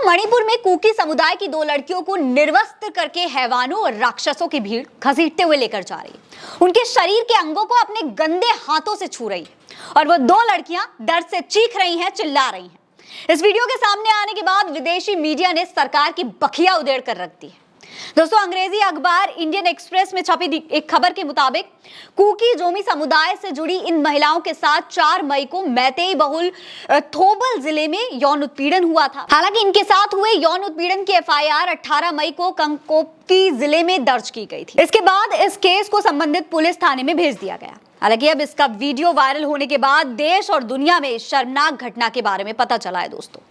मणिपुर में कुकी समुदाय की दो लड़कियों को निर्वस्त्र करके हैवानों और राक्षसों की भीड़ घसीटते हुए लेकर जा रही है। उनके शरीर के अंगों को अपने गंदे हाथों से छू रही है और वो दो लड़कियां दर्द से चीख रही हैं, चिल्ला रही हैं। इस वीडियो के सामने आने के बाद विदेशी मीडिया ने सरकार की बखिया उधेड़ कर रख दी है। दोस्तों, अंग्रेजी अखबार इंडियन एक्सप्रेस में छपी एक खबर के मुताबिक कुकी जोमी समुदाय से जुड़ी इन महिलाओं के साथ 4 मई को मैतेई बहुल थोबल जिले में यौन उत्पीड़न हुआ था। हालांकि इनके साथ हुए यौन उत्पीड़न की एफआईआर 18 मई को कंकोपकी जिले में दर्ज की गई थी। इसके बाद इस केस को संबंधित पुलिस थाने में भेज दिया गया। हालांकि अब इसका वीडियो वायरल होने के बाद देश और दुनिया में शर्मनाक घटना के बारे में पता चला है। दोस्तों,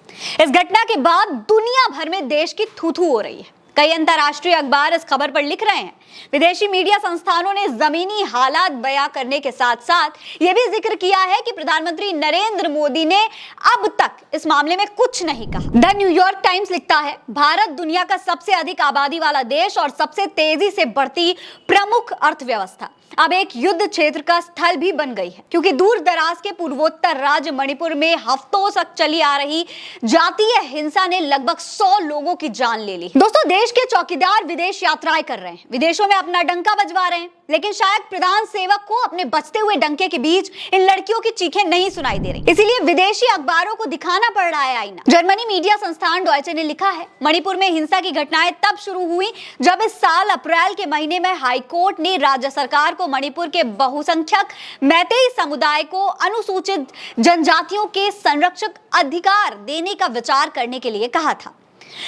इस घटना के बाद दुनिया भर में देश की थू-थू हो रही है। कई अंतर्राष्ट्रीय अखबार इस खबर पर लिख रहे हैं। विदेशी मीडिया संस्थानों ने जमीनी हालात बयां करने के साथ साथ यह भी जिक्र किया है कि प्रधानमंत्री नरेंद्र मोदी ने अब तक इस मामले में कुछ नहीं कहा। द न्यूयॉर्क टाइम्स लिखता है, भारत दुनिया का सबसे अधिक आबादी वाला देश और सबसे तेजी से बढ़ती प्रमुख अर्थव्यवस्था अब एक युद्ध क्षेत्र का स्थल भी बन गई है, क्योंकि दूर दराज के पूर्वोत्तर राज्य मणिपुर में हफ्तों तक चली आ रही जातीय हिंसा ने लगभग 100 लोगों की जान ले ली। दोस्तों, देश के चौकीदार विदेश यात्राएं कर रहे हैं, विदेशों में अपना डंका बजवा रहे हैं, लेकिन शायद प्रधान सेवक को अपने बजते हुए डंके के बीच इन लड़कियों की चीखें नहीं सुनाई दे रही। इसीलिए विदेशी अखबारों को दिखाना पड़ रहा है आईना। जर्मनी मीडिया संस्थान डॉयचे ने लिखा है, मणिपुर में हिंसा की घटनाएं तब शुरू हुई जब इस साल अप्रैल के महीने में हाईकोर्ट ने राज्य सरकार को मणिपुर के बहुसंख्यक मैतेई समुदाय को अनुसूचित जनजातियों के संरक्षक अधिकार देने का विचार करने के लिए कहा था।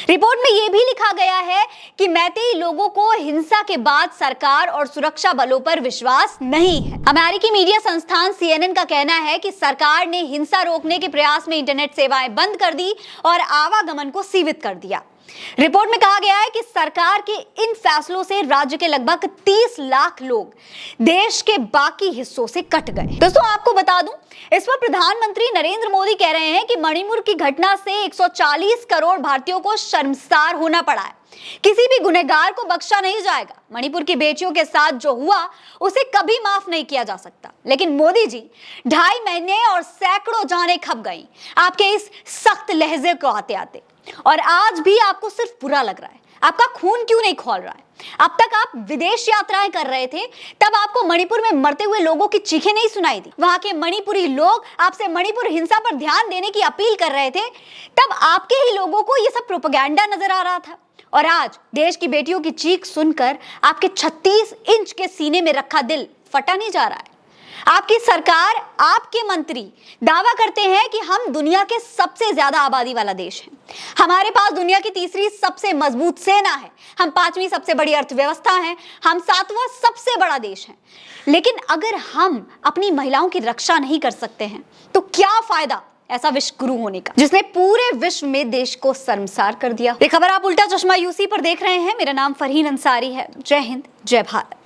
रिपोर्ट में यह भी लिखा गया है कि मैतेई लोगों को हिंसा के बाद सरकार और सुरक्षा बलों पर विश्वास नहीं है। अमेरिकी मीडिया संस्थान CNN का कहना है कि सरकार ने हिंसा रोकने के प्रयास में इंटरनेट सेवाएं बंद कर दी और आवागमन को सीमित कर दिया। रिपोर्ट में कहा गया है कि सरकार के इन फैसलों से राज्य के लगभग 30 लाख लोग देश के बाकी हिस्सों से कट गए। दोस्तों, आपको बता दूं, इस पर प्रधानमंत्री नरेंद्र मोदी कह रहे हैं कि मणिपुर की घटना से 140 करोड़ भारतीयों को शर्मसार होना पड़ा है। किसी भी गुनहगार को बख्शा नहीं जाएगा। मणिपुर की बेटियों के साथ जो हुआ उसे कभी माफ नहीं किया जा सकता। लेकिन मोदी जी, 2.5 महीने और सैकड़ों जानें खप गई आपके इस सख्त लहजे को आते आते, और आज भी आपको सिर्फ बुरा लग रहा है। आपका खून क्यों नहीं खौल रहा है? अब तक आप विदेश यात्राएं कर रहे थे, तब आपको मणिपुर में मरते हुए लोगों की चीखें नहीं सुनाई दी। वहां के मणिपुरी लोग आपसे मणिपुर हिंसा पर ध्यान देने की अपील कर रहे थे, तब आपके ही लोगों को यह सब प्रोपेगेंडा नजर आ रहा था। और आज देश की बेटियों की चीख सुनकर आपके 36 इंच के सीने में रखा दिल फटा नहीं जा रहा है। आपकी सरकार, आपके मंत्री दावा करते हैं कि हम दुनिया के सबसे ज्यादा आबादी वाला देश हैं, हमारे पास दुनिया की तीसरी सबसे मजबूत सेना है, हम 5वीं सबसे बड़ी अर्थव्यवस्था हैं, हम 7वां सबसे बड़ा देश हैं। लेकिन अगर हम अपनी महिलाओं की रक्षा नहीं कर सकते हैं तो क्या फायदा ऐसा विश्व गुरु होने का, जिसने पूरे विश्व में देश को शर्मसार कर दिया। ये खबर आप उल्टा चश्मा यूसी पर देख रहे हैं। मेरा नाम फरहीन अंसारी है। जय हिंद, जय भारत।